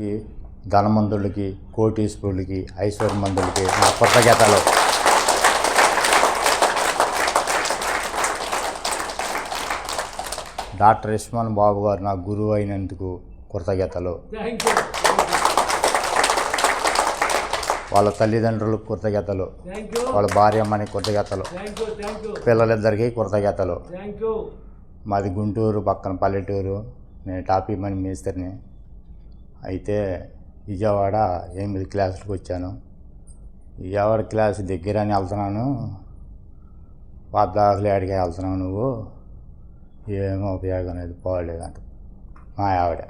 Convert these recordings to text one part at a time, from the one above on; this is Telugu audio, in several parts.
పేదోళ్ళకి, ధనవంతులకి, కోటీశ్వరులకి, ఐశ్వర్యవంతులకి నా కృతజ్ఞతలు. డాక్టర్ ఇస్మాన్ బాబు గారు నా గురువు అయినందుకు కృతజ్ఞతలు. వాళ్ళ తల్లిదండ్రులకు కృతజ్ఞతలు, వాళ్ళ భార్యమ్మని కృతజ్ఞతలు, పిల్లలిద్దరికీ కృతజ్ఞతలు. మాది గుంటూరు పక్కన పల్లెటూరు. నేను టాపీ మని మేస్త్రిని. అయితే విజయవాడ 8 క్లాసులకు వచ్చాను. విజయవాడ క్లాస్ దగ్గర అని వెళ్తున్నాను. పద్దాకులు ఏడికి వెళ్తున్నావు నువ్వు, ఏమో ఉపయోగం లేదు, పోలేదంట మా ఆవిడ.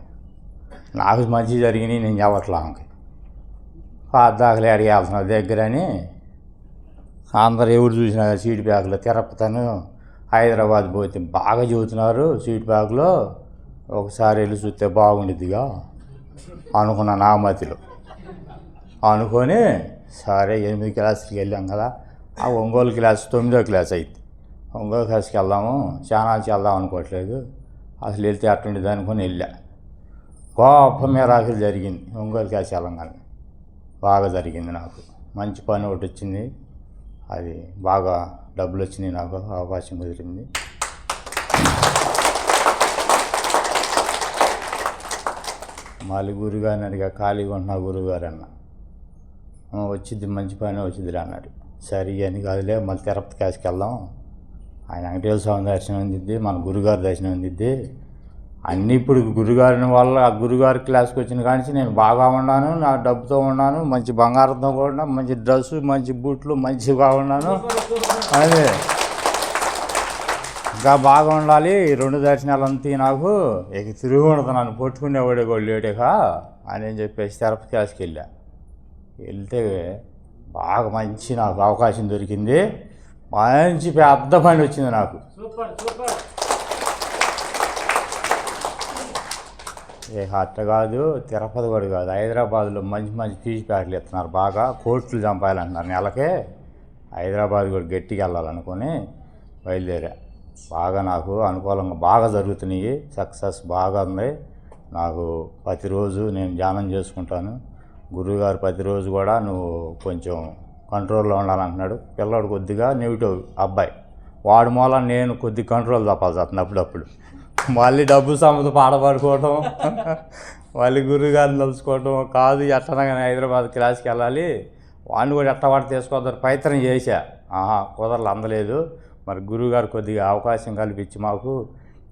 నాకు మంచి జరిగినాయి, నేను చెప్పట్లా ఆమెకి. పద్దాకులు ఏడికి వెళ్తున్నావు దగ్గర అని అందరు ఎవరు చూసినా సీట్ బ్యాగ్లో తిరుపతను హైదరాబాద్ పోతే బాగా చదువుతున్నారు సీట్ బ్యాగ్లో, ఒకసారి వెళ్ళి చూస్తే బాగుండిద్దిగా అనుకున్నా నా మతిలో. అనుకొని సరే 8 క్లాసులకి వెళ్ళాం కదా. ఆ ఒంగోలు క్లాస్ 9వ క్లాస్ అయింది. ఒంగోలు క్లాస్కి వెళ్దాము, ఛానల్కి వెళ్దాం అనుకోవట్లేదు. అసలు వెళ్తే అట్టుండేది అనుకొని వెళ్ళా. గొప్ప మిరాకిల్ జరిగింది. ఒంగోలు క్లాస్ వెళ్ళంగానే బాగా జరిగింది. నాకు మంచి పని ఒకటి వచ్చింది. అది బాగా డబ్బులు వచ్చినాయి, నాకు అవకాశం కుదిరింది. మళ్ళీ గురుగారిని అడిగా, ఖాళీగా ఉంటున్నా గురువుగారు అన్న. వచ్చింది, మంచి పని వచ్చిందిరా అన్నాడు. సరే అని కాదులే, మళ్ళీ తిరుపతి క్లాస్కి వెళ్దాం. ఆయన వెంకటేశ్వర స్వామి దర్శనం అందిద్ది, మన గురుగారి దర్శనం అందిద్ది అన్నీ. ఇప్పుడు గురుగారిని వల్ల ఆ గురుగారి క్లాస్కి వచ్చిన కానించి నేను బాగా ఉన్నాను, నా డబ్బుతో ఉన్నాను, మంచి బంగారంతో కూడా, మంచి డ్రెస్సు, మంచి బూట్లు, మంచిగా ఉన్నాను. అదే ఇంకా బాగా ఉండాలి. 2 దర్శనాలు అంతే నాకు, ఇక తిరిగి ఉండదు, నన్ను పట్టుకునేవాడే కూడా లేటేక అని చెప్పేసి తిరుపతి క్లాస్కి వెళ్ళా. వెళ్తే బాగా మంచి నాకు అవకాశం దొరికింది. మంచి పెద్ద పని వచ్చింది నాకు. ఏ అట్ట కాదు, తిరుపతి కూడా కాదు, హైదరాబాద్లో మంచి మంచి ఫీజు ప్యాకెట్లు ఇస్తున్నారు. బాగా కోట్లు చంపాలంటున్నారు నెలకే. హైదరాబాద్ కూడా గట్టిగా వెళ్ళాలనుకొని బయలుదేరా. బాగా నాకు అనుకూలంగా బాగా జరుగుతున్నాయి. సక్సెస్ బాగా ఉంది నాకు. ప్రతిరోజు నేను ధ్యానం చేసుకుంటాను. గురువుగారు ప్రతిరోజు కూడా నువ్వు కొంచెం కంట్రోల్లో ఉండాలంటున్నాడు. పిల్లడు కొద్దిగా నెగిటివ్ అబ్బాయి, వాడి మూల నేను కొద్దిగా కంట్రోల్ తప్పాల్సి వస్తుంది అప్పుడప్పుడు. మళ్ళీ డబ్బు సంబంధ పాడపడుకోవటం, మళ్ళీ గురువుగారిని తలుచుకోవటం కాదు. ఎట్టనగానే హైదరాబాద్ క్లాస్కి వెళ్ళాలి, వాడిని కూడా ఎట్టవాడు తీసుకోవద్దని ప్రయత్నం చేశా. కుదరలు అందలేదు. మరి గురువుగారు కొద్దిగా అవకాశం కల్పించి మాకు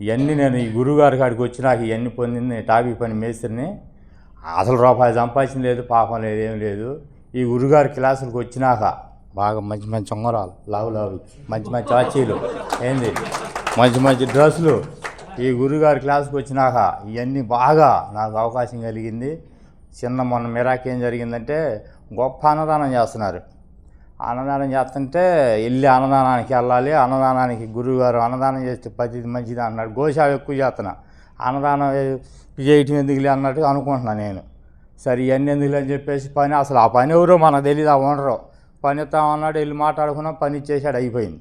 ఇవన్నీ, నేను ఈ గురువుగారి కాడికి వచ్చి నాకు ఇవన్నీ పొందింది. టాపీ పని మేస్త్రిని, అసలు రూపాయి సంపాదించిన లేదు, పాపం లేదు, ఏం లేదు. ఈ గురుగారి క్లాసులకు వచ్చినాక బాగా మంచి మంచి ఉంగరాలు, లావు మంచి మంచి వాచీలు, ఏంది మంచి మంచి డ్రెస్సులు. ఈ గురుగారి క్లాసుకు వచ్చినాక ఇవన్నీ బాగా నాకు అవకాశం కలిగింది. మొన్న మిరాకి ఏం జరిగిందంటే, గొప్ప అన్నదానం చేస్తున్నారు. అన్నదానం చేస్తుంటే వెళ్ళి అన్నదానానికి వెళ్ళాలి. అన్నదానానికి గురువుగారు అన్నదానం చేస్తే పద్ధతి మంచిది అన్నాడు. గోశాల ఎక్కువ చేస్తున్నా, అన్నదానం చేయటం ఎందుకులే అన్నట్టు అనుకుంటున్నా నేను. సరే ఇవన్నీ ఎందుకులే అని చెప్పేసి పని, అసలు ఆ పని ఎవరో మనకు తెలియదు, ఆ ఓనరు పని ఇస్తామన్నాడు. వెళ్ళి మాట్లాడుకున్నాం, పని ఇచ్చేసాడు, అయిపోయింది.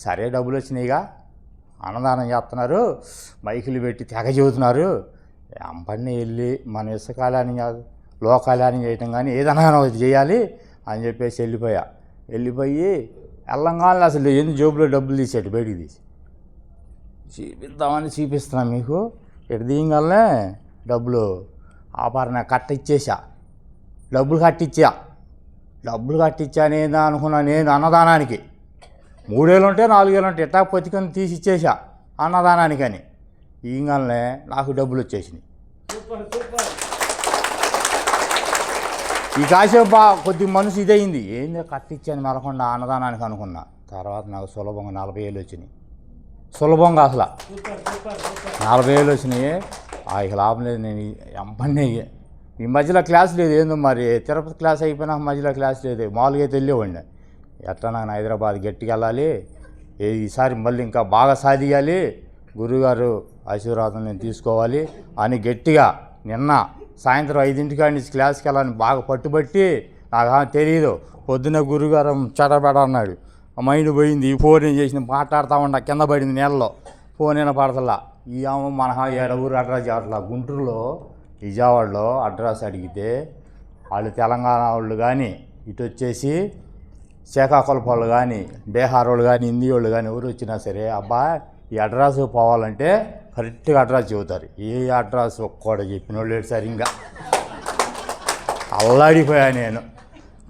సరే డబ్బులు వచ్చినాయిగా, అన్నదానం చేస్తున్నారు, మైకులు పెట్టి తెగ చెబుతున్నారు. పని వెళ్ళి మన ఇసుకాలని కాదు, లోకాలని చేయటం కానీ ఏదైనా ఒకటి చేయాలి అని చెప్పేసి వెళ్ళిపోయి వెళ్ళంగానే అసలు ఎన్ని జోబులో డబ్బులు తీసాడు, బయటికి తీసి చూపిద్దామని చూపిస్తున్నాను మీకు. ఇటు దిగలనే డబ్బులు ఆభరణ కట్టిచ్చేసా. డబ్బులు కట్టిచ్చా నేను అనుకున్నా. నేను అన్నదానానికి 3 ఏళ్ళు ఉంటే 4 ఏళ్ళు ఉంటే ఎట్టా పొత్తికొని తీసి ఇచ్చేసా అన్నదానానికని. ఈగలనే నాకు డబ్బులు వచ్చేసినాయి. ఈ కాసేపు కొద్దిగా మనసు ఇదయింది, ఏంది కట్టించాను మెలకుండా అన్నదానానికి అనుకున్నా. తర్వాత నాకు సులభంగా 40 ఏళ్ళు వచ్చినాయి. సులభంగా అసలు 40 ఏళ్ళు వచ్చినాయి. ఇక లాభం లేదు. నేను ఎంపన్నీ ఈ మధ్యలో క్లాస్ లేదు, ఏందో మరి తిరుపతి క్లాస్ అయిపోయినాక మధ్యలో క్లాస్ లేదు. మామూలుగా అయితే వెళ్ళేవాడిని. ఎట్లా నాకు హైదరాబాద్ గట్టిగా వెళ్ళాలి, ఈసారి మళ్ళీ ఇంకా బాగా సాధియాలి, గురువుగారు ఆశీర్వాదం నేను తీసుకోవాలి అని గట్టిగా నిన్న సాయంత్రం 5 నుంచి క్లాస్కి వెళ్ళాలని బాగా పట్టుబట్టి, నాకు తెలియదు. పొద్దున్న గురుగారు చెడబెడ అన్నాడు, మైండ్ పోయింది. ఈ ఫోన్ ఏం చేసిన మాట్లాడుతూ ఉండ, కింద పడింది నీళ్ళలో, ఫోన్ అయినా పడతలా. ఈ మన 7 ఊరు అడ్రస్ అట్లా గుంటూరులో విజయవాడలో అడ్రస్ అడిగితే వాళ్ళు తెలంగాణ వాళ్ళు కానీ ఇటు వచ్చేసి శ్రీకాకుళం వాళ్ళు కానీ బీహార్ వాళ్ళు కానీ హిందీ వాళ్ళు కానీ ఎవరు వచ్చినా సరే అబ్బా ఈ అడ్రస్ పోవాలంటే కరెక్ట్గా అడ్రస్ చెబుతారు. ఏ అడ్రస్ ఒక్కడు చెప్పిన వాళ్ళు లేడు సార్. ఇంకా అల్లాడిపోయా నేను.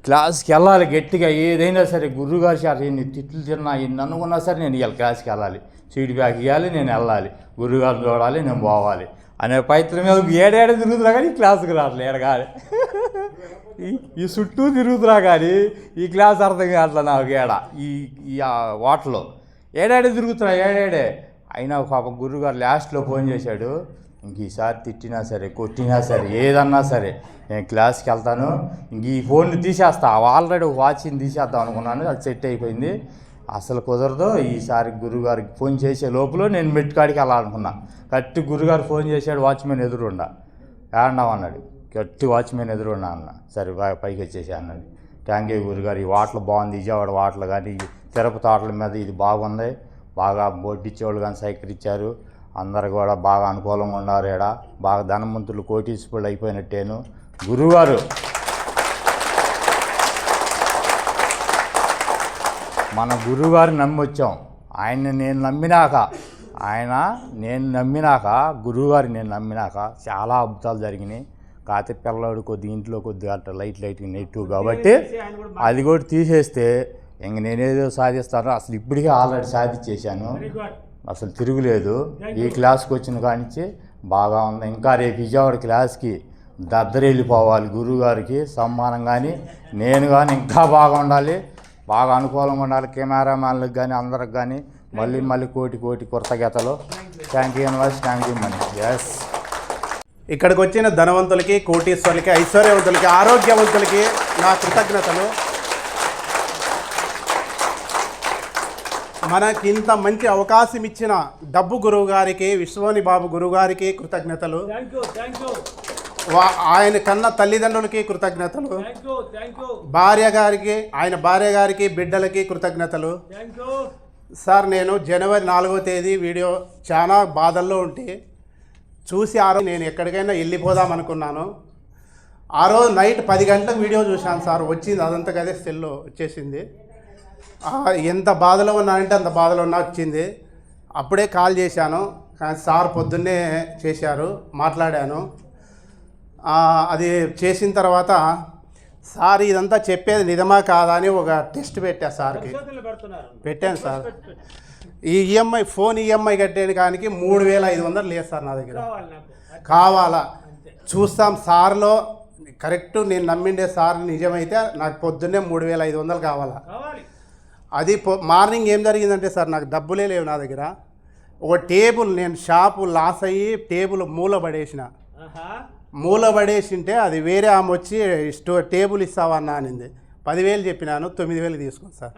క్లాస్కి వెళ్ళాలి గట్టిగా, ఏదైనా సరే గురువుగారు సార్ ఎన్ని తిట్లు తిన్నా ఎన్ని అనుకున్నా సరే నేను ఇవాళ క్లాస్కి వెళ్ళాలి, సీట్ బ్యాక్ ఇవ్వాలి, నేను వెళ్ళాలి, గురువుగారు చూడాలి, నేను పోవాలి అనే ప్రయత్నం మీద ఏడేడ తిరుగుతున్నా కానీ క్లాస్కి రావట్లే. ఏడగాలి ఈ చుట్టూ తిరుగుతున్నా కానీ ఈ క్లాస్ అర్థం కావట్లే నాకు. ఈ వాటలో ఏడాడే తిరుగుతున్నా ఏడేడే అయినా పాప గురువుగారు లాస్ట్లో ఫోన్ చేశాడు, ఇంక ఈసారి తిట్టినా సరే కొట్టినా సరే ఏదన్నా సరే నేను క్లాస్కి వెళ్తాను, ఇంక ఈ ఫోన్ని తీసేస్తా. ఆల్రెడీ ఒక వాచ్ని తీసేద్దాం అనుకున్నాను, అది సెట్ అయిపోయింది. అసలు కుదరదు, ఈసారి గురువుగారికి ఫోన్ చేసే లోపల నేను మెట్టుకాడికి వెళ్ళాలనుకున్నా. కరెక్ట్ గురుగారు ఫోన్ చేశాడు, వాచ్మెన్ ఎదురుండా ఏడన్నావు అన్నాడు. గట్టి వాచ్మెన్ ఎదురున్నా అన్న. సరే పైకి వచ్చేసి అన్నాడు. థ్యాంక్ యూ గురుగారు, ఈ వాటలు బాగుంది, విజయవాడ వాటలు కానీ తిరుపతి ఆటల మీద ఇది బాగుంది, బాగా బొడ్డిచ్చేవాళ్ళు కానీ సహకరించారు, అందరు కూడా బాగా అనుకూలంగా ఉన్నారు. ఈడ బాగా ధనవంతులు కోటీశ్వరులు అయిపోయినట్టేను. గురువుగారు మన గురువుగారు నమ్మొచ్చాం. నేను నమ్మినాక గురువుగారు నేను నమ్మినాక చాలా అద్భుతాలు జరిగినాయి. కాకపోతే పిల్లవాడు కొద్దిగా ఇంట్లో కొద్దిగా అట్లా లైట్ నెగిటివ్ కాబట్టి అది కూడా తీసేస్తే ఇంక నేనేదో సాధిస్తానో అసలు ఇప్పటికే ఆల్రెడీ సాధించేశాను, అసలు తిరుగులేదు. ఈ క్లాస్కి వచ్చిన కానించి బాగా ఉంది. ఇంకా రేపు విజయవాడ క్లాస్కి దద్దరెళ్ళిపోవాలి. గురువుగారికి సమ్మానం కానీ నేను కానీ ఇంకా బాగా ఉండాలి, బాగా అనుకూలంగా ఉండాలి. కెమెరామ్యాన్లకు కానీ అందరికి కానీ మళ్ళీ కోటి కృతజ్ఞతలు. Thank you universe, thank you money. Yes, ఇక్కడికి వచ్చిన ధనవంతులకి, కోటీశ్వరులకి, ఐశ్వర్యవంతులకి, ఆరోగ్యవంతులకి నా కృతజ్ఞతలు. మనకి ఇంత మంచి అవకాశం ఇచ్చిన డబ్బు గురువు గారికి, విశ్వని బాబు గురువు గారికి కృతజ్ఞతలు. ఆయన కన్న తల్లిదండ్రులకి కృతజ్ఞతలు. ఆయన భార్య గారికి బిడ్డలకి కృతజ్ఞతలు. సార్ నేను జనవరి 4వ తేదీ వీడియో చాలా బాధల్లో ఉంటే చూసి ఆ రోజు నేను ఎక్కడికైనా వెళ్ళిపోదాం అనుకున్నాను. ఆ రోజు నైట్ 10 గంటలకు వీడియో చూశాను సార్, వచ్చింది అదంతా కదే సెల్లో వచ్చేసింది. ఎంత బాధలో ఉన్నానంటే అంత బాధలో ఉన్నా వచ్చింది. అప్పుడే కాల్ చేశాను, కానీ సార్ పొద్దున్నే చేశారు, మాట్లాడాను. అది చేసిన తర్వాత సార్ ఇదంతా చెప్పేది నిజమా కాదా అని ఒక టెస్ట్ సార్కి పెట్టాను సార్. ఈ ఈఎంఐ ఫోన్ ఈఎంఐ కట్టేయడానికి 3500 లేదు సార్ నా దగ్గర. కావాలా చూస్తాం సార్లో కరెక్ట్ నేను నమ్మిండే సార్ నిజమైతే నాకు పొద్దున్నే 3500 కావాలా. అది మార్నింగ్ ఏం జరిగిందంటే సార్ నాకు డబ్బులే లేవు నా దగ్గర. ఒక టేబుల్ నేను షాపు లాస్ అయ్యి టేబుల్ మూల పడేసింటే అది వేరే ఆమె వచ్చి టేబుల్ ఇస్తావన్నా అనింది. 10,000 చెప్పినాను, 9,000 తీసుకోండి సార్.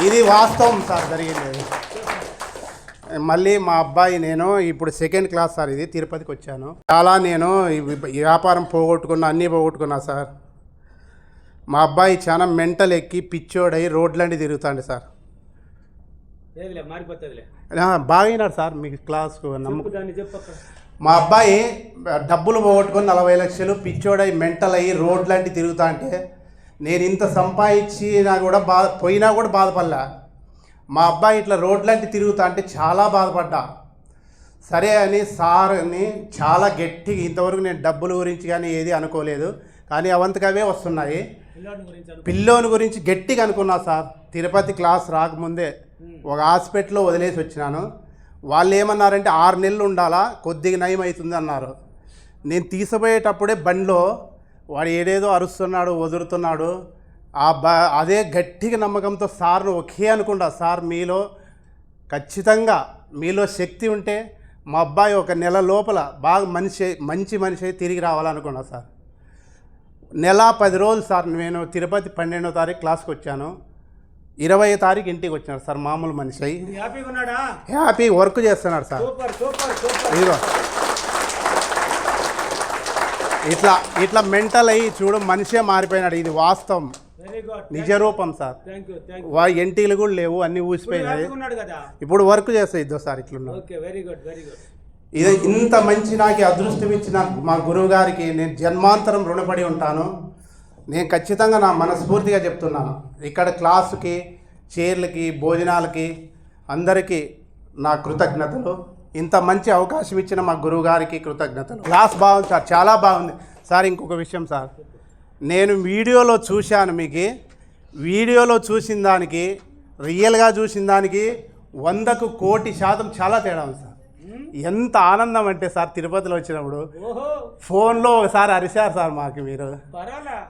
ఇది వాస్తవం సార్ జరిగింది. మళ్ళీ మా అబ్బాయి నేను ఇప్పుడు 2nd క్లాస్ సార్, ఇది తిరుపతికి వచ్చాను. చాలా నేను వ్యాపారం పోగొట్టుకున్నా, అన్నీ పోగొట్టుకున్నా సార్. మా అబ్బాయి చాలా మెంటల్ ఎక్కి పిచ్చోడై రోడ్లండి తిరుగుతాండి సార్. బాగా సార్ మీకు క్లాస్కు మా అబ్బాయి డబ్బులు పోగొట్టుకొని 40 లక్షలు పిచ్చోడై మెంటల్ అయ్యి రోడ్లంటి తిరుగుతా అంటే నేను ఇంత సంపాదించినా కూడా పోయినా కూడా బాధపడలే. మా అబ్బాయి ఇట్లా రోడ్లంటి తిరుగుతా అంటే చాలా బాధపడ్డా. సరే అని సార్ని చాలా గట్టిగా, ఇంతవరకు నేను డబ్బుల గురించి కానీ ఏది అనుకోలేదు, కానీ అవంతకవే వస్తున్నాయి. పిల్లోని గురించి గట్టిగా అనుకున్నా సార్. తిరుపతి క్లాస్ రాకముందే ఒక హాస్పిటల్లో వదిలేసి వచ్చినాను. వాళ్ళు ఏమన్నారంటే 6 నెలలు ఉండాలా, కొద్దిగా నయం అవుతుంది అన్నారు. నేను తీసుకుపోయేటప్పుడే బండిలో వాడు ఏదేదో అరుస్తున్నాడు, వదులుతున్నాడు. అదే గట్టిగా నమ్మకంతో సార్ను ఒకే అనుకుంటా, సార్ మీలో ఖచ్చితంగా మీలో శక్తి ఉంటే మా అబ్బాయి 1 నెల లోపల బాగా మంచి మనిషి తిరిగి రావాలనుకున్నా సార్. నెల 10 రోజులు సార్. నేను తిరుపతి 12వ తారీఖు క్లాస్కి వచ్చాను, 20వ తారీఖు ఇంటికి వచ్చినాడు సార్. మామూలు మనిషి అయ్యి హ్యాపీ వర్క్ చేస్తున్నాడు సార్. ఇదిగో ఇట్లా మెంటల్ అయ్యి చూడు మనిషే మారిపోయినాడు. ఇది వాస్తవం, నిజ రూపం సార్. ఎంటీలు కూడా లేవు, అన్నీ ఊసిపోయినాయి. ఇప్పుడు వర్క్ చేస్తాయి ఇద్దో సార్. ఇట్లున్నా ఇది ఇంత మంచి నాకు అదృష్టం ఇచ్చిన మా గురువు గారికి నేను జన్మాంతరం రుణపడి ఉంటాను. నేను ఖచ్చితంగా నా మనస్ఫూర్తిగా చెప్తున్నాను. ఇక్కడ క్లాసుకి, చైర్లకి, భోజనాలకి అందరికీ నా కృతజ్ఞతలు. ఇంత మంచి అవకాశం ఇచ్చిన మా గురువు గారికి కృతజ్ఞతలు. క్లాస్ బాగుంది సార్, చాలా బాగుంది సార్. ఇంకొక విషయం సార్, నేను వీడియోలో చూశాను, మీకు వీడియోలో చూసిన దానికి రియల్గా చూసిన దానికి 100కు 1,000,000 చాలా తేడా ఉంది సార్. ఎంత ఆనందం అంటే సార్, తిరుపతిలో వచ్చినప్పుడు ఫోన్లో ఒకసారి అరిశారు సార్ మాకు మీరు.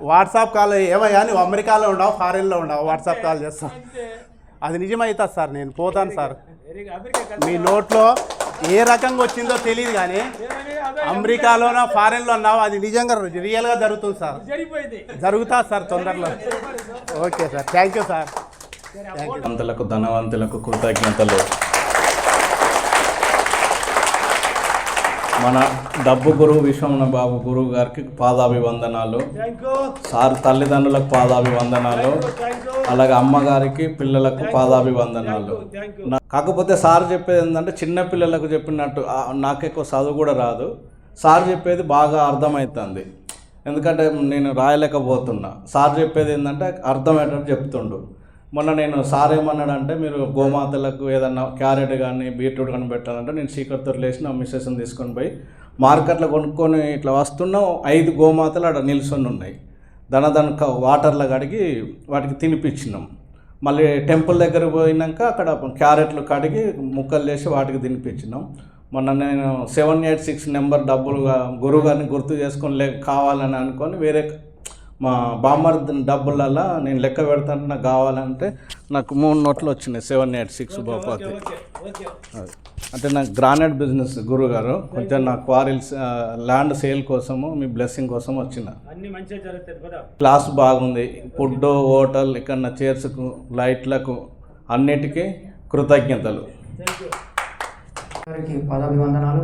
వాట్సాప్ కాల్, ఏమయ్యా నువ్వు అమెరికాలో ఉండవు, ఫారెన్లో ఉండవు, వాట్సాప్ కాల్ చేస్తాం. అది నిజమవుతుంది సార్. నేను పోతాను సార్. మీ నోట్లో ఏ రకంగా వచ్చిందో తెలియదు కానీ అమెరికాలోనో ఫారెన్లో ఉన్నావు, అది నిజంగా రియల్గా జరుగుతుంది సార్. జరుగుతా సార్ తొందరలో. Okay sir, thank you sir. ధనవంతులకు ధనవంతులకు కృతజ్ఞతలు. మన డబ్బు గురువు విశ్వమన బాబు గురువు గారికి పాదాభివందనాలు. సార్ తల్లిదండ్రులకు పాదాభివందనాలు, అలాగే అమ్మగారికి, పిల్లలకు పాదాభివందనాలు. కాకపోతే సార్ చెప్పేది ఏంటంటే, చిన్న పిల్లలకు చెప్పినట్టు నాకు ఎక్కువ చదువు కూడా రాదు. సార్ చెప్పేది బాగా అర్థమవుతుంది, ఎందుకంటే నేను రాయలేకపోతున్నా. సార్ చెప్పేది ఏంటంటే అర్థమయ్యేటట్టు చెప్తుండు. మొన్న నేను సార్ ఏమన్నాడంటే, మీరు గోమాతలకు ఏదన్నా క్యారెట్ కానీ బీట్రూట్ కానీ పెట్టాలంటే, నేను చీకటితో లేచి నా మిస్సెస్ని తీసుకొని పోయి మార్కెట్లో కొనుక్కొని ఇట్లా వస్తున్నాం. 5 గోమాతలు అక్కడ నిల్చొని ఉన్నాయి. దాని వాటర్లో కడిగి వాటికి తినిపించినాం. మళ్ళీ టెంపుల్ దగ్గర పోయినాక అక్కడ క్యారెట్లు కడిగి ముక్కలు చేసి వాటికి తినిపించినాం. మొన్న నేను 786 నెంబర్ డబ్బులుగా గురువు గారిని గుర్తు చేసుకొని కావాలని అనుకొని వేరే మా బామ్మర్ డబ్బులల్లో నేను లెక్క పెడతాను, నాకు కావాలంటే నాకు 3 నోట్లు వచ్చినాయి 786 బాపాతి. అంటే నాకు గ్రానైట్ బిజినెస్ గురుగారు, కొంచెం నా క్వారీల్స్ ల్యాండ్ సేల్ కోసము మీ బ్లెస్సింగ్ కోసం వచ్చిన. క్లాస్ బాగుంది, ఫుడ్, హోటల్, ఇక్కడ చైర్స్కు, లైట్లకు అన్నిటికీ కృతజ్ఞతలు. పాదాభివందనాలు.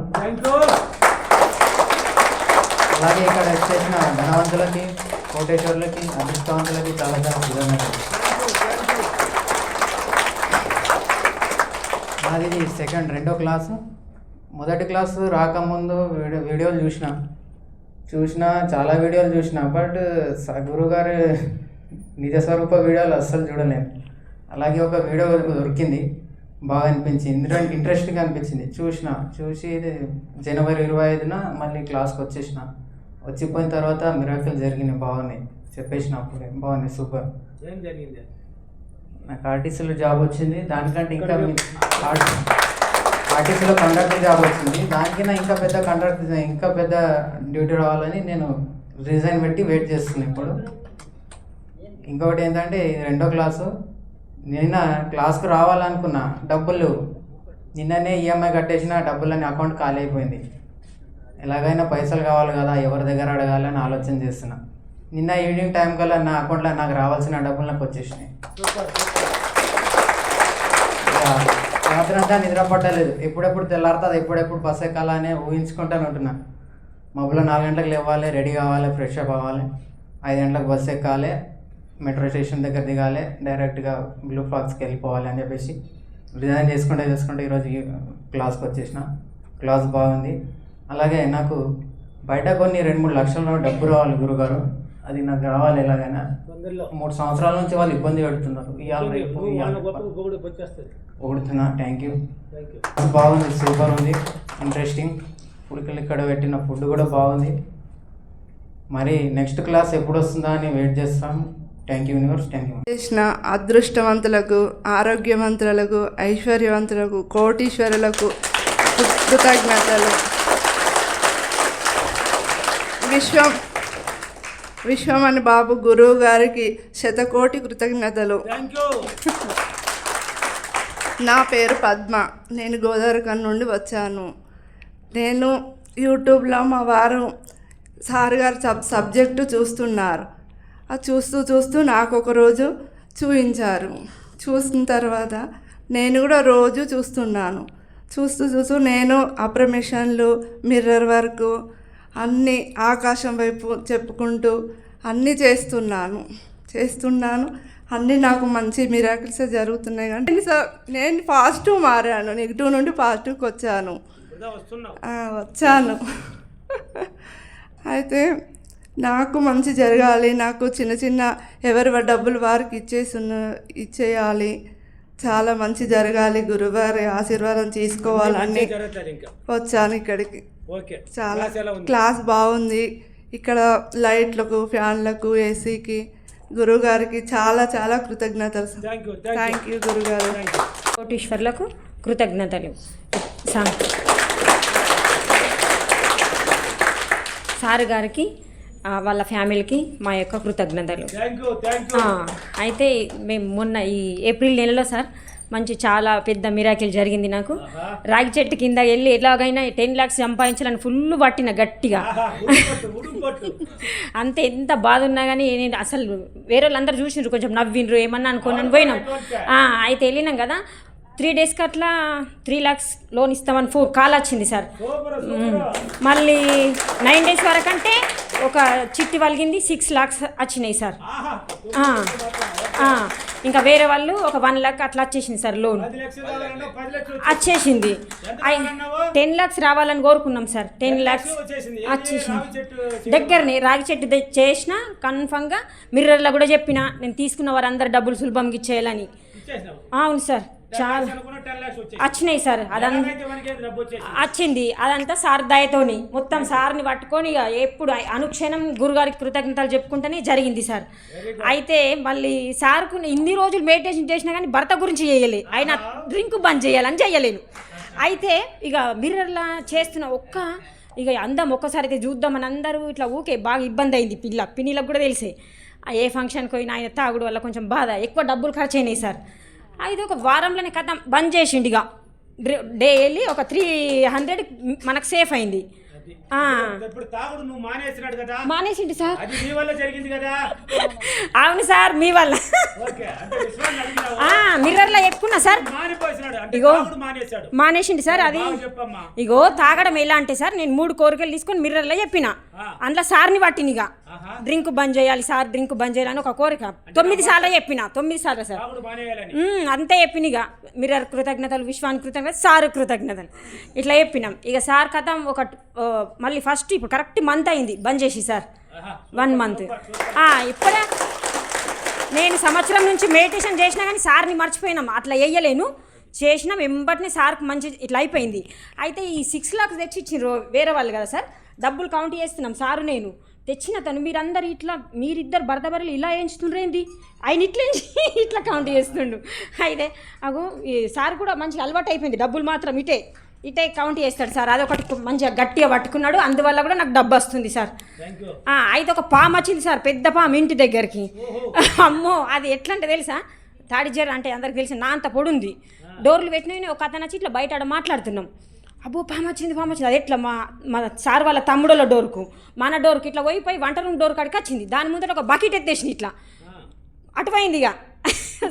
అలాగే ఇక్కడ చేసిన ధనవంతులకి, కోటేశ్వర్లకి, అదృష్టవంతులకి చాలా చాలా కృతజ్ఞతలు. నాది ఇది రెండో క్లాసు. మొదటి క్లాసు రాకముందు వీడియోలు చూసిన చాలా వీడియోలు చూసిన, బట్ గురువుగారు నిజస్వరూప వీడియోలు అస్సలు చూడలేను. అలాగే ఒక వీడియో దొరికింది, బాగా అనిపించింది, ఇంట్రెస్టింగ్ అనిపించింది. చూసి జనవరి 25న మళ్ళీ క్లాస్కి వచ్చిపోయిన తర్వాత మిరాకిల్ జరిగినాయి, బాగున్నాయి, చెప్పేసిన అప్పుడే బాగున్నాయి, సూపర్. నాకు ఆర్టీసీలో జాబ్ వచ్చింది, దానికంటే ఇంకా ఆర్టీసీలో కండక్టర్ జాబ్ వచ్చింది, దానికైనా ఇంకా పెద్ద డ్యూటీ రావాలని నేను రిజైన్ పెట్టి వెయిట్ చేస్తున్నాను ఇప్పుడు. ఇంకొకటి ఏంటంటే, ఇది రెండో క్లాసు. నిన్న క్లాస్కు రావాలనుకున్నా, డబ్బులు నిన్ననే ఈఎంఐ కట్టేసిన, డబ్బులని అకౌంట్ ఖాళీ అయిపోయింది. ఎలాగైనా పైసలు కావాలి కదా, ఎవరి దగ్గర అడగాలని ఆలోచన చేస్తున్నా. నిన్న ఈవినింగ్ టైం కల్లా నా అకౌంట్లో నాకు రావాల్సిన డబ్బులు నాకు వచ్చేసినాయి. రాత్రంతా నిద్ర పట్టలేదు, ఎప్పుడెప్పుడు తెల్లారుతుంది, ఎప్పుడెప్పుడు బస్ ఎక్కాలని ఊహించుకుంటాను ఉంటున్నా. మబ్బులో 4 గంటలకు లేవాలి, రెడీ కావాలి, ఫ్రెష్ అప్ అవ్వాలి, 5 గంటలకు బస్సు ఎక్కాలి, మెట్రో స్టేషన్ దగ్గర దిగాలి, డైరెక్ట్గా బ్లూ ఫ్లాగ్స్కి వెళ్ళిపోవాలి అని చెప్పేసి రిజైన్ చేసుకుంటే ఈరోజు క్లాస్కి వచ్చేసిన. క్లాస్ బాగుంది. అలాగే నాకు బయట కొన్ని 2-3 లక్షల డబ్బు రావాలి గురుగారు, అది నాకు రావాలి ఎలాగైనా. 3 సంవత్సరాల నుంచి వాళ్ళు ఇబ్బంది పెడుతున్నారు, ఇవాళ రేపు ఓడుతున్నా. Thank you. బాగుంది, సూపర్ ఉంది, ఇంట్రెస్టింగ్. ఇక్కడ పెట్టిన ఫుడ్ కూడా బాగుంది. మరి నెక్స్ట్ క్లాస్ ఎప్పుడు వస్తుందా అని వెయిట్ చేస్తాం. Thank you universe, thank you. చేసిన అదృష్టవంతులకు, ఆరోగ్యవంతులకు, ఐశ్వర్యవంతులకు, కోటీశ్వరులకు కృతజ్ఞతలు. విశ్వమని బాబు గురువు గారికి 100,000,000 కృతజ్ఞతలు. నా పేరు పద్మ, నేను గోదావరిఖని నుండి వచ్చాను. నేను యూట్యూబ్లో మా వారు సార్ గారు సబ్జెక్టు చూస్తున్నారు. అది చూస్తూ నాకు ఒకరోజు చూపించారు. చూసిన తర్వాత నేను కూడా రోజు చూస్తున్నాను. చూస్తూ నేను అప్రమేషన్లు, మిర్రర్ వర్క్ అన్నీ ఆకాశం వైపు చెప్పుకుంటూ అన్నీ చేస్తున్నాను. అన్నీ నాకు మంచి మిరాకిల్స్ జరుగుతున్నాయి. కానీ నేను పాజిటివ్ మారాను, నెగిటివ్ నుండి పాజిటివ్కి వచ్చాను. వచ్చాను. అయితే నాకు మంచి జరగాలి, నాకు చిన్న చిన్న ఎవరి డబ్బులు వారికి ఇచ్చేయాలి, చాలా మంచి జరగాలి, గురువారి ఆశీర్వాదం తీసుకోవాలని వచ్చాను ఇక్కడికి. చాలా క్లాస్ బాగుంది. ఇక్కడ లైట్లకు, ఫ్యాన్లకు, ఏసీకి, గురువుగారికి చాలా చాలా కృతజ్ఞతలు. థ్యాంక్ యూ గురుగారు. కోటీశ్వర్లకు కృతజ్ఞతలు. సార్ గారికి వాళ్ళ ఫ్యామిలీకి మా యొక్క కృతజ్ఞతలు. అయితే మేము మొన్న ఈ ఏప్రిల్ నెలలో సార్ మంచి చాలా పెద్ద మిరాకిల్ జరిగింది నాకు. రాగి చెట్టు కింద వెళ్ళి ఎలాగైనా 10 lakhs సంపాదించాలని ఫుల్ పట్టిన గట్టిగా. అంతే ఎంత బాధ ఉన్నా కానీ నేను అసలు వేరే వాళ్ళందరూ చూసిండ్రు, కొంచెం నవ్విండ్రు, ఏమన్నా అనుకోని పోయినాం. అయితే వెళ్ళినాం కదా, 3 daysకి అట్లా 3 lakhs లోన్ ఇస్తామని కాల్ వచ్చింది సార్. మళ్ళీ 9 days వరకంటే ఒక చిట్టి వలిగింది, 6 lakhs వచ్చినాయి సార్. ఇంకా వేరే వాళ్ళు ఒక 1 lakh అట్లా వచ్చేసింది సార్ లోన్ వచ్చేసింది. 10 lakhs రావాలని కోరుకున్నాం సార్. 10 lakhs వచ్చేసింది దగ్గరనే. రాగి చెట్టు చేసిన కన్ఫామ్గా మిర్రర్లో కూడా చెప్పిన, నేను తీసుకున్న వారందరూ డబ్బులు సులభంగా ఇచ్చేయాలని. అవును సార్, చాలా వచ్చినాయి సార్. అదంతా వచ్చింది, అదంతా సార్ దయతోని మొత్తం సార్ని పట్టుకొని ఇక ఎప్పుడు అనుక్షణం గురుగారికి కృతజ్ఞతలు చెప్పుకుంటేనే జరిగింది సార్. అయితే మళ్ళీ సార్కు ఇన్ని రోజులు మెడిటేషన్ చేసినా కానీ భర్త గురించి చేయలే, ఆయన డ్రింక్ బంద్ చేయాలని చేయలేను. అయితే ఇక మిర్రర్లా చేస్తున్న ఇక అందం ఒక్కసారి అయితే చూద్దామని అందరూ ఇట్లా ఊకే బాగా ఇబ్బంది అయింది. పిన్నిలకు కూడా తెలిసే ఏ ఫంక్షన్కి పోయినా ఆయన తాగుడు వల్ల కొంచెం బాధ, ఎక్కువ డబ్బులు ఖర్చు అయినాయి సార్. అయితే ఒక వారంలోనే కథ బంద్ చేసిండు. ఇక డైలీ ఒక 300 మనకు సేఫ్ అయింది. మానేసిండు సార్. అవును సార్, మీ వల్ల మిర్రర్లో ఎక్కున్నా సార్. ఇగో మానేసిండు సార్. అది ఇగో తాగడం ఎలా అంటే సార్, నేను 3 కోరికలు తీసుకొని మిర్రర్లో చెప్పిన, అందులో సార్ని పట్టిన. ఇక డ్రింక్ బంద్ చేయాలి సార్, డ్రింక్ బంద్ చేయాలని ఒక కోరిక 9 సార్లు చెప్పిన. 9 సార్లు సార్ అంతే చెప్పిన. ఇక మిర్రర్ కృతజ్ఞతలు, విశ్వానికి కృతజ్ఞతలు, సార్ కృతజ్ఞతలు ఇట్లా చెప్పినాం. ఇక సార్ కథం మళ్ళీ ఫస్ట్ ఇప్పుడు కరెక్ట్ మంత్ అయింది బంద్ చేసి సార్. 1 month. ఇప్పుడే నేను సంవత్సరం నుంచి మెడిటేషన్ చేసినా కానీ సార్ని మర్చిపోయినాం, అట్లా వేయలేను. చేసినాం వెంబటినే సార్కి మంచి ఇట్లా అయిపోయింది. అయితే ఈ 6 lakhs తెచ్చి ఇచ్చిండ్రు వేరే వాళ్ళు కదా సార్, డబ్బులు కౌంట్ చేస్తున్నాం సారు నేను. తెచ్చిన తను మీరందరూ మీరిద్దరు భర్త భర్తలు ఇలా వేయించుతుండ్రేంది, ఆయన ఇట్లా కౌంట్ చేస్తుండు. అయితే ఈ సార్ కూడా మంచిగా అలవాటు అయిపోయింది, డబ్బులు మాత్రం ఇటే కౌంట్ చేస్తాడు సార్. అదొకటి మంచిగా గట్టిగా పట్టుకున్నాడు, అందువల్ల కూడా నాకు డబ్బు వస్తుంది సార్. అయితే ఒక పాము వచ్చింది సార్, పెద్ద పాము ఇంటి దగ్గరికి. అమ్మో, అది ఎట్లా అంటే తెలుసా, తాడిజర్ అంటే అందరికి తెలిసి నా అంత పొడుంది. డోర్లు పెట్టినవి ఒక అతను వచ్చి ఇట్లా బయట మాట్లాడుతున్నాం. అబ్బో పాము వచ్చింది. అది ఎట్లా మా సార్ వాళ్ళ తమ్ముడుల డోర్కు మన డోర్కి ఇట్లా పోయి వంట రూమ్ డోర్ కాడికి వచ్చింది. దాని ముందర ఒక బకెట్ ఎత్తేసింది, ఇట్లా అటుపోయింది, ఇక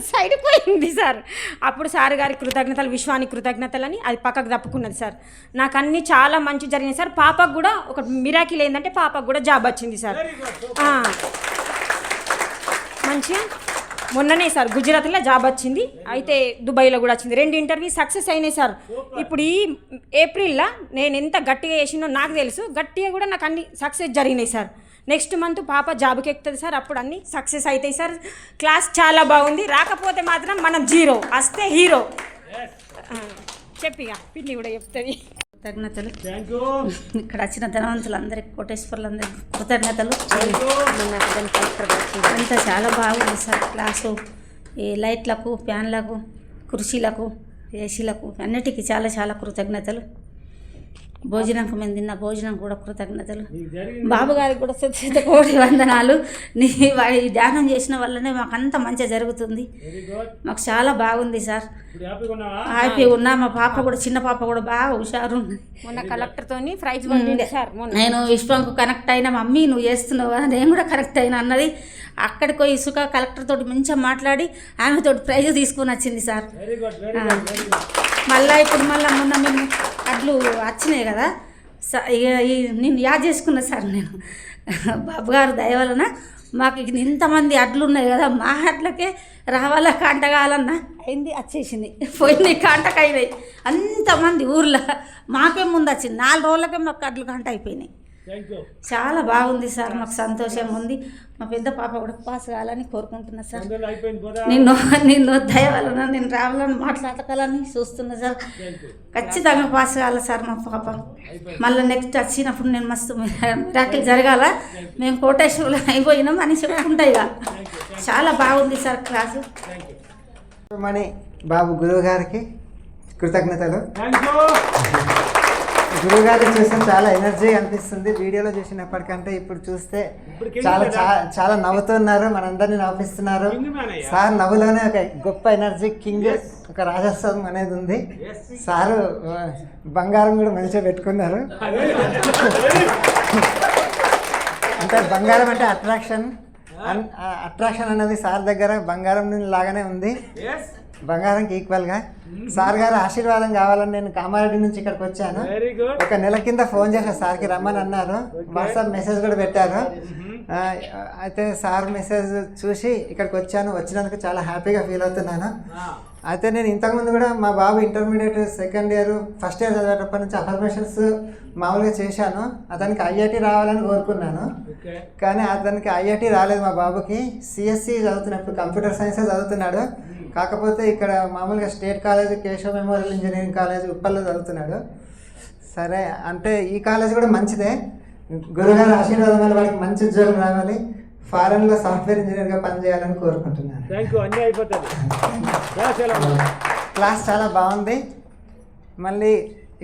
సైడ్ పోయింది సార్. అప్పుడు సార్ గారికి కృతజ్ఞతలు, విశ్వానికి కృతజ్ఞతలు అని అది పక్కకు తప్పుకున్నది సార్. నాకు అన్నీ చాలా మంచి జరిగినాయి సార్. పాపకు కూడా ఒక మిరాకిల్ ఏంటంటే పాపకు కూడా జాబ్ వచ్చింది సార్. మంచిగా మొన్ననే సార్ గుజరాత్లో జాబ్ వచ్చింది. అయితే దుబాయ్లో కూడా వచ్చింది. 2 interviews సక్సెస్ అయినాయి సార్. ఇప్పుడు ఈ ఏప్రిల్లో నేను ఎంత గట్టిగా చేసినో నాకు తెలుసు, గట్టిగా కూడా నాకు అన్ని సక్సెస్ జరిగినాయి సార్. నెక్స్ట్ మంత్ పాప జాబ్కి ఎక్కుతుంది సార్, అప్పుడు అన్నీ సక్సెస్ అవుతాయి సార్. క్లాస్ చాలా బాగుంది, రాకపోతే మాత్రం మనం 0, వస్తే హీరో. చెప్పిగా పిన్ని కూడా చెప్తుంది. కృతజ్ఞతలు. ఇక్కడ వచ్చిన ధనవంతులందరికీ, కోటేశ్వర్లందరికీ కృతజ్ఞతలు. అంతా చాలా బాగుంది సార్ క్లాసు. ఈ లైట్లకు, ఫ్యాన్లకు, కుర్చీలకు, ఏసీలకు అన్నిటికీ చాలా చాలా కృతజ్ఞతలు. భోజనంకు మేము తిన్న భోజనం కూడా కృతజ్ఞతలు. బాబు గారికి కూడా కోటి వందనాలు. ఈ ధ్యానం చేసిన వల్లనే మాకు అంత మంచిగా జరుగుతుంది. మాకు చాలా బాగుంది సార్, హ్యాపీగా ఉన్నా. మా పాప కూడా, చిన్న పాప కూడా బాగా హుషారు ఉంది. మొన్న కలెక్టర్తో ప్రైజ్ పొందింది సార్. నేను విశ్వంకు కనెక్ట్ అయినా, మమ్మీ నువ్వు చేస్తున్నావా, నేను కూడా కనెక్ట్ అయినా అన్నది. అక్కడికి పోయి ఇసుక కలెక్టర్ తోటి మంచిగా మాట్లాడి ఆమెతో ప్రైజ్ తీసుకొని వచ్చింది సార్. మళ్ళీ ఇప్పుడు మొన్న మేము అడ్లు వచ్చినాయి కదా, నేను యాద్ చేసుకున్నా సార్. నేను బాబు గారు దయ వలన మాకు ఇంతమంది అడ్లు ఉన్నాయి కదా, మా అడ్లకే రావాలా కాంట కావాలన్నా అయింది, వచ్చేసింది, పోయినాయి, కాంటకు అయినాయి. అంతమంది ఊర్లో మాకే ముందు వచ్చింది, 4 రోజులకే మాకు అడ్లు కాంట అయిపోయినాయి. చాలా బాగుంది సార్, మాకు సంతోషంగా ఉంది. మా పెద్ద పాప కూడా పాస్ కావాలని కోరుకుంటున్నా సార్. నిన్ను దయ వలన నేను రావాలని మాట్లాడకాలని చూస్తున్నా సార్. ఖచ్చితంగా పాస్ కావాలి సార్ మా పాప. మళ్ళీ నెక్స్ట్ వచ్చినప్పుడు నేను మస్తు మిరాకిల్ జరగాల, మేము కోటేశ్వరులు అయిపోయినాం అని చెప్పుకుంటాయి. చాలా బాగుంది సార్ క్లాసు. మణి బాబు గురువు గారికి కృతజ్ఞతలు. గురువుగారు చూస్తే చాలా ఎనర్జీ అనిపిస్తుంది. వీడియోలో చూసినప్పటికంటే ఇప్పుడు చూస్తే చాలా నవ్వుతున్నారు, మనందరినీ నవ్విస్తున్నారు. సార్ నవ్వులోనే ఒక గొప్ప ఎనర్జీ, కింగ్, ఒక రాజస్వం అనేది ఉంది. సారు బంగారం కూడా మంచిగా పెట్టుకున్నారు. అంటే బంగారం అంటే అట్రాక్షన్ అనేది సార్ దగ్గర బంగారం లాగానే ఉంది, బంగారంకి ఈక్వల్గా. సార్ గారు ఆశీర్వాదం కావాలని నేను కామారెడ్డి నుంచి ఇక్కడికి వచ్చాను. 1 నెల కింద ఫోన్ చేసా సార్కి రమ్మని అన్నారు, వాట్సాప్ మెసేజ్ కూడా పెట్టారు. అయితే సార్ మెసేజ్ చూసి ఇక్కడికి వచ్చాను. వచ్చినందుకు చాలా హ్యాపీగా ఫీల్ అవుతున్నాను. అయితే నేను ఇంతకుముందు కూడా మా బాబు intermediate 2nd year 1st year చదివేటప్పటి నుంచి అఫర్మేషన్స్ మామూలుగా చేశాను. అతనికి ఐఐటి రావాలని కోరుకున్నాను, కానీ అతనికి ఐఐటి రాలేదు. మా బాబుకి సిఎస్సి చదువుతున్నప్పుడు కంప్యూటర్ సైన్సే చదువుతున్నాడు. కాకపోతే ఇక్కడ మామూలుగా state college, Keshav memorial engineering college ఉప్పల్లో చదువుతున్నాడు. సరే అంటే ఈ కాలేజ్ కూడా మంచిదే. గురుగారు ఆశీర్వాదం వల్ల వాడికి మంచి ఉద్యోగం రావాలి, ఫారెన్లో సాఫ్ట్వేర్ ఇంజనీర్గా పనిచేయాలని కోరుకుంటున్నాను. క్లాస్ చాలా బాగుంది. మళ్ళీ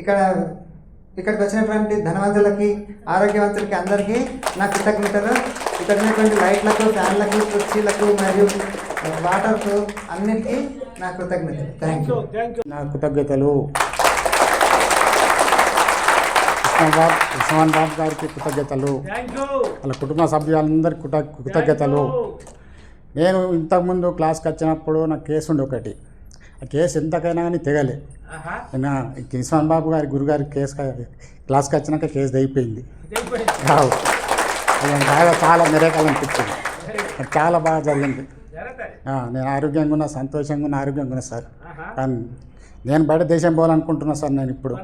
ఇక్కడికి వచ్చినటువంటి ధనవంతులకి, ఆరోగ్యవంతులకి అందరికీ నా కృతజ్ఞతలు. ఇక్కడ ఉన్నటువంటి లైట్లకు, ఫ్యాన్లకు, కుర్చీలకు మరియు వాటర్కు అన్నిటికీ నా కృతజ్ఞతలు. Thank you. నా కృతజ్ఞతలు. ఉస్మాన్ బాబు గారికి కృతజ్ఞతలు, వాళ్ళ కుటుంబ సభ్యులందరికీ కృతజ్ఞతలు. నేను ఇంతకుముందు క్లాస్కి వచ్చినప్పుడు నాకు కేసు ఉండే ఒకటి, ఆ కేసు ఎంతకైనా కానీ తెగలే. ఉస్మాన్ బాబు గారి గురుగారి క్లాస్కి వచ్చినాక కేసు అయిపోయింది. బాగా చాలా మిరాకిల్ అనిపించింది, చాలా బాగా జరిగింది. నేను ఆరోగ్యంగా ఉన్నా, సంతోషంగా ఉన్నా, ఆరోగ్యంగా ఉన్నా సార్. కానీ నేను బయట దేశం పోవాలనుకుంటున్నా సార్. నేను ఇప్పుడు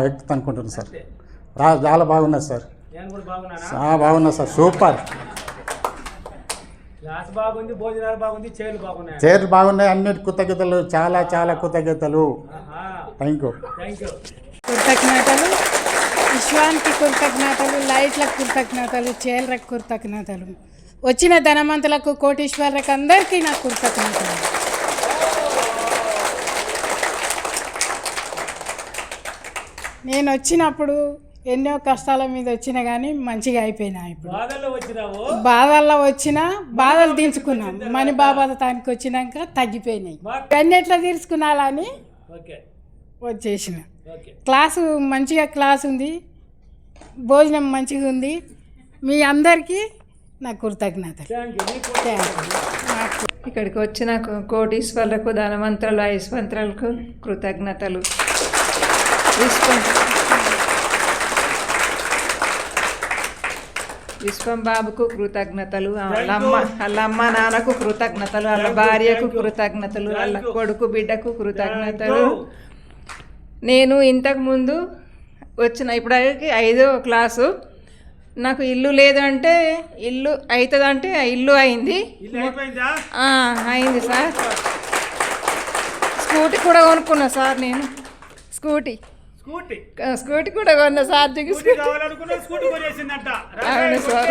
ఎక్కుతా అనుకుంటున్నా సార్. చాలా బాగున్నది సార్, బాగున్నా సార్, సూపర్. చైర్లు బాగున్నాయి, అన్నిటి కృతజ్ఞతలు, చాలా చాలా కృతజ్ఞతలు. Thank you. కృతజ్ఞతలు విశ్వానికి కృతజ్ఞతలు, లైట్లకు కృతజ్ఞతలు, చైర్లకు కృతజ్ఞతలు, వచ్చిన ధనవంతులకు, కోటీశ్వరులకు అందరికీ నాకు కృతజ్ఞతలు. నేను వచ్చినప్పుడు ఎన్నో కష్టాల మీద వచ్చినా కానీ మంచిగా అయిపోయినా. ఇప్పుడు బాధల్లో వచ్చినా బాధలు తీర్చుకున్నాం. మని బాబాతానికి వచ్చినాక తగ్గిపోయినాయి. అన్నిట్లో తీర్చుకున్నాలని వచ్చేసిన. క్లాసు మంచిగా క్లాస్ ఉంది, భోజనం మంచిగా ఉంది. మీ అందరికీ నా కృతజ్ఞతలు. ఇక్కడికి వచ్చిన కోటీశ్వరులకు, ధనవంతులు, ఐశ్వర్యులకు కృతజ్ఞతలు. విశ్వం బాబుకు కృతజ్ఞతలు, వాళ్ళ అమ్మ నాన్నకు కృతజ్ఞతలు, వాళ్ళ భార్యకు కృతజ్ఞతలు, వాళ్ళ కొడుకు బిడ్డకు కృతజ్ఞతలు. నేను ఇంతకుముందు వచ్చిన ఇప్పుడు 5వ క్లాసు. నాకు ఇల్లు లేదంటే ఇల్లు అవుతుందంటే ఇల్లు అయింది. అయింది సార్. స్కూటీ కూడా కొనుక్కున్నా సార్. నేను స్కూటీ కూడా కొన్నా సార్. అవును సార్,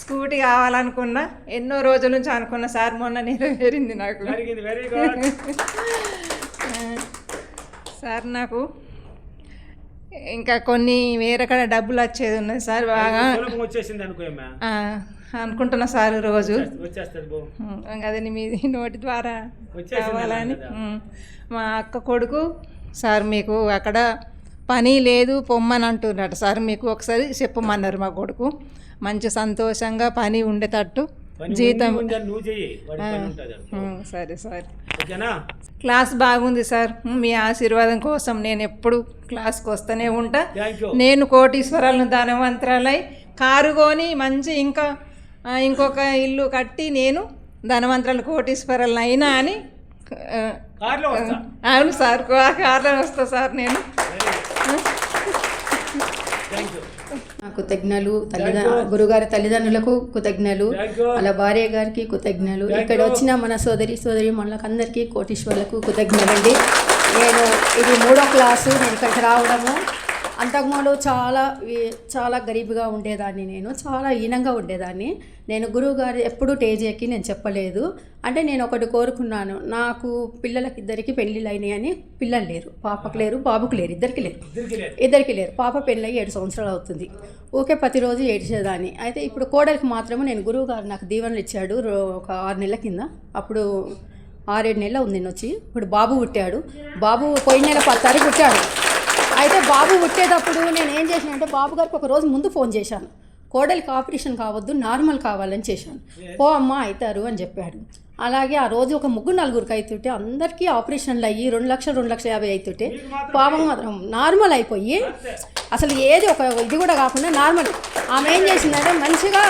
స్కూటీ కావాలనుకున్నా, ఎన్నో రోజుల నుంచి అనుకున్నా సార్. మొన్న నెరవేరింది నాకు సార్. నాకు ఇంకా కొన్ని వేరే కాడ డబ్బులు వచ్చేది ఉన్నాయి సార్. బాగా అనుకుంటున్నా సార్ రోజు. అదే మీది నోటి ద్వారా కావాలని. మా అక్క కొడుకు సార్ మీకు అక్కడ పని లేదు పొమ్మని అంటున్నట్టు సార్. మీకు ఒకసారి చెప్పమన్నారు మా కొడుకు. మంచి సంతోషంగా పని ఉండేటట్టు జీతం నువ్వు చెయ్యి సరే సరే క్లాస్ బాగుంది సార్. మీ ఆశీర్వాదం కోసం నేను ఎప్పుడు క్లాస్కి వస్తూనే ఉంటా. నేను కోటీశ్వరాలను ధనవంతరాలై కారు కొని మంచి ఇంకొక ఇల్లు కట్టి నేను ధనవంతరాలు కోటీశ్వరాలను అయినా అని అవును సార్, కార్లో వస్తా సార్ నేను. కృతజ్ఞలు గురుగారి తల్లిదండ్రులకు కృతజ్ఞలు, అలా భార్య గారికి కృతజ్ఞలు, ఇక్కడ వచ్చిన మన సోదరి మనకందరికీ కోటీశ్వర్లకు కృతజ్ఞలండి. నేను ఇది 3వ క్లాసు నేను ఇక్కడికి రావడము. అంతకుముందు చాలా గరీబుగా ఉండేదాన్ని, నేను చాలా హీనంగా ఉండేదాన్ని. నేను గురువుగారు ఎప్పుడూ స్టేజ్ ఎక్కి నేను చెప్పలేదు. అంటే నేను ఒకటి కోరుకున్నాను, నాకు పిల్లలకి ఇద్దరికి పెళ్ళిళ్ళు అయినాయి అని. పిల్లలు లేరు, పాపకు లేరు, బాబుకు లేరు, ఇద్దరికి లేరు. పాప పెళ్ళి 7 సంవత్సరాలు అవుతుంది. ఓకే, ప్రతిరోజు ఏడ్చేదాన్ని. అయితే ఇప్పుడు కోడలికి మాత్రమే నేను గురువుగారు నాకు దీవెనలు ఇచ్చాడు ఒక 6 నెలల కింద. అప్పుడు 6-7 నెలలు ఉంది నేను వచ్చి. ఇప్పుడు బాబు పుట్టాడు. బాబు పోయిన నెల 10 తారీఖు పుట్టాడు. అయితే బాబు పుట్టేటప్పుడు నేను ఏం చేశాను అంటే బాబు గారికి ఒక రోజు ముందు ఫోన్ చేశాను. కోడలికి ఆపరేషన్ కావద్దు, నార్మల్ కావాలని చేశాను. పో అమ్మ అవుతారు అని చెప్పాడు. అలాగే ఆ రోజు ఒక 3-4 అవుతుంటే అందరికీ ఆపరేషన్లు అయ్యి 2 లక్షలు 2,50,000 అవుతుంటే పాపం మాత్రం నార్మల్ అయిపోయి అసలు ఏది ఒక ఇది కూడా కాకుండా నార్మల్. ఆమె ఏం చేసిందంటే మంచిగా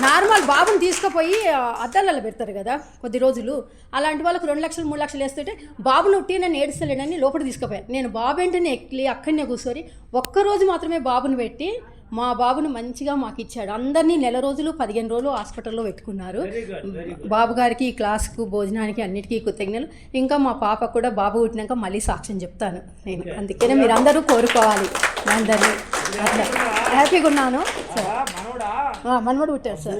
నార్మల్ బాబుని తీసుకుపోయి అద్దాలలో పెడతారు కదా కొద్ది రోజులు, అలాంటి వాళ్ళకు 2 లక్షలు 3 లక్షలు వేస్తుంటే బాబుని ఉట్టి నేను ఏడుస్తలేనని లోపల తీసుకుపోయాను. నేను బాబు ఏంటనే ఎక్కి అక్కడనే కూర్చొని ఒక్కరోజు మాత్రమే బాబుని పెట్టి మా బాబును మంచిగా మాకు ఇచ్చాడు. అందరినీ 1 రోజులు 15 రోజులు హాస్పిటల్లో పెట్టుకున్నారు. బాబు గారికి క్లాస్కు భోజనానికి అన్నిటికీ కృతజ్ఞతలు. ఇంకా మా పాప కూడా బాబు పుట్టినాక మళ్ళీ సాక్ష్యం చెప్తాను నేను. అందుకనే మీరు అందరూ కోరుకోవాలి అందరినీ. అట్లా హ్యాపీగా ఉన్నాను. మనవడు పుట్టారు సార్.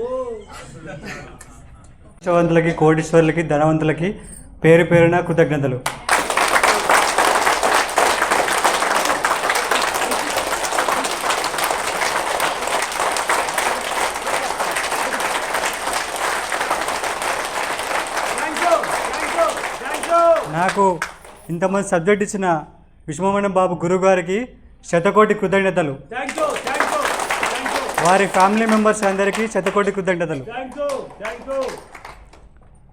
కోటీశ్వరులకి కోటీశ్వరులకి ధనవంతులకి పేరు పేరున కృతజ్ఞతలు. నాకు ఇంతమంది సబ్జెక్ట్ ఇచ్చిన విశ్వమోహన్ బాబు గురువు గారికి శతకోటి కృతజ్ఞతలు. వారి ఫ్యామిలీ మెంబర్స్ అందరికీ శతకోటి కృతజ్ఞతలు.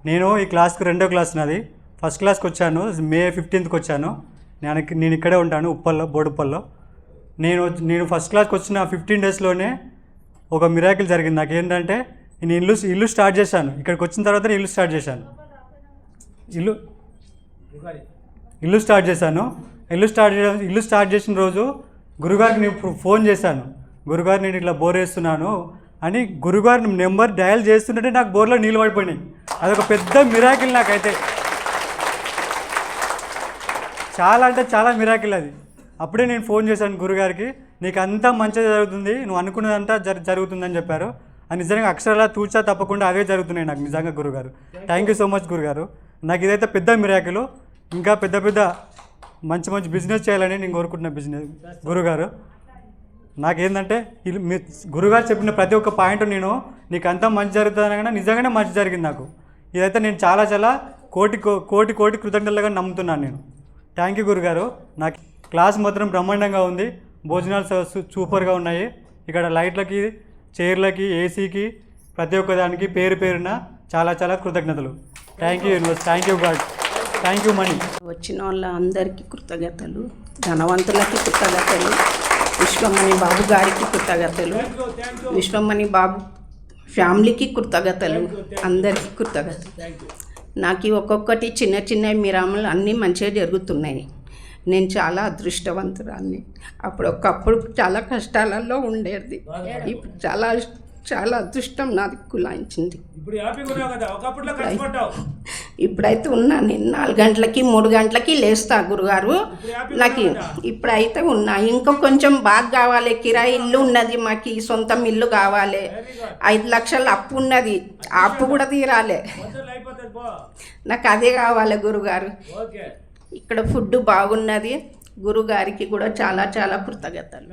నేను ఈ క్లాస్కి 2వ క్లాస్ నాది. ఫస్ట్ క్లాస్కి వచ్చాను మే 15th వచ్చాను. నేను ఇక్కడే ఉంటాను ఉప్పల్లో, బోడుప్పల్లో. నేను ఫస్ట్ క్లాస్కి వచ్చిన 15 daysలోనే ఒక మిరాకిల్ జరిగింది. నాకు ఏంటంటే నేను ఇల్లు స్టార్ట్ చేశాను. ఇక్కడికి వచ్చిన తర్వాత నేను ఇల్లు స్టార్ట్ చేశాను. ఇల్లు స్టార్ట్ చేసిన రోజు గురుగారికి నేను ఫోన్ చేశాను. గురుగారు నేను ఇట్లా బోర్ వేస్తున్నాను అని. గురుగారు నెంబర్ డయల్ చేస్తుంటే నాకు బోర్లో నీళ్ళు పడిపోయినాయి. అదొక పెద్ద మిరాకిల్ నాకైతే. చాలా అంటే చాలా మిరాకిల్ అది. అప్పుడే నేను ఫోన్ చేశాను గురుగారికి, నీకు అంతా మంచిగా జరుగుతుంది, నువ్వు అనుకున్నదంతా జరుగుతుందని చెప్పారు. అది నిజంగా అక్షరాలా తూచా తప్పకుండా అవే జరుగుతున్నాయి నాకు నిజంగా గురుగారు. థ్యాంక్ యూ సో మచ్ గురుగారు. నాకు ఇదైతే పెద్ద మిరాకిల్. ఇంకా పెద్ద పెద్ద మంచి బిజినెస్ చేయాలని నేను కోరుకుంటున్న గురుగారు. నాకేంటంటే మీ గురుగారు చెప్పిన ప్రతి ఒక్క పాయింట్ నీకు అంతా మంచి జరుగుతుందనగా నిజంగానే మంచి జరిగింది నాకు. ఇదైతే నేను చాలా కోటి కృతజ్ఞతలుగా నమ్ముతున్నాను నేను. థ్యాంక్ యూ గురుగారు. నాకు క్లాస్ మాత్రం బ్రహ్మాండంగా ఉంది. భోజనాలు సూపర్గా ఉన్నాయి. ఇక్కడ లైట్లకి, చైర్లకి, ఏసీకి, ప్రతి ఒక్క దానికి పేరు పేరున చాలా కృతజ్ఞతలు. Thank you universe, thank you God, thank you money. వచ్చిన వాళ్ళ అందరికీ కృతజ్ఞతలు, ధనవంతులకి కృతజ్ఞతలు, విశ్వమణి బాబు గారికి కృతజ్ఞతలు, విశ్వమణి బాబు ఫ్యామిలీకి కృతజ్ఞతలు, అందరికీ కృతజ్ఞతలు. నాకు ఒక్కొక్కటి చిన్న మిరాములు అన్నీ మంచిగా జరుగుతున్నాయి. నేను చాలా అదృష్టవంతురాన్ని. ఒకప్పుడు చాలా కష్టాలలో ఉండేది. ఇప్పుడు చాలా అదృష్టం నాది కులాయించింది. ఇప్పుడైతే ఉన్నా. నేను 4 గంటలకి 3 గంటలకి లేస్తా గురుగారు. నాకు ఇప్పుడైతే ఉన్నా. ఇంకా కొంచెం బాగా కావాలి. కిరాయి ఇల్లు ఉన్నది, మాకు సొంతం ఇల్లు కావాలి. 5 లక్షల అప్పు ఉన్నది, ఆ అప్పు కూడా తీరాలి. నాకు అదే కావాలి గురుగారు. ఇక్కడ ఫుడ్ బాగున్నది. గురుగారికి కూడా చాలా కృతజ్ఞతలు.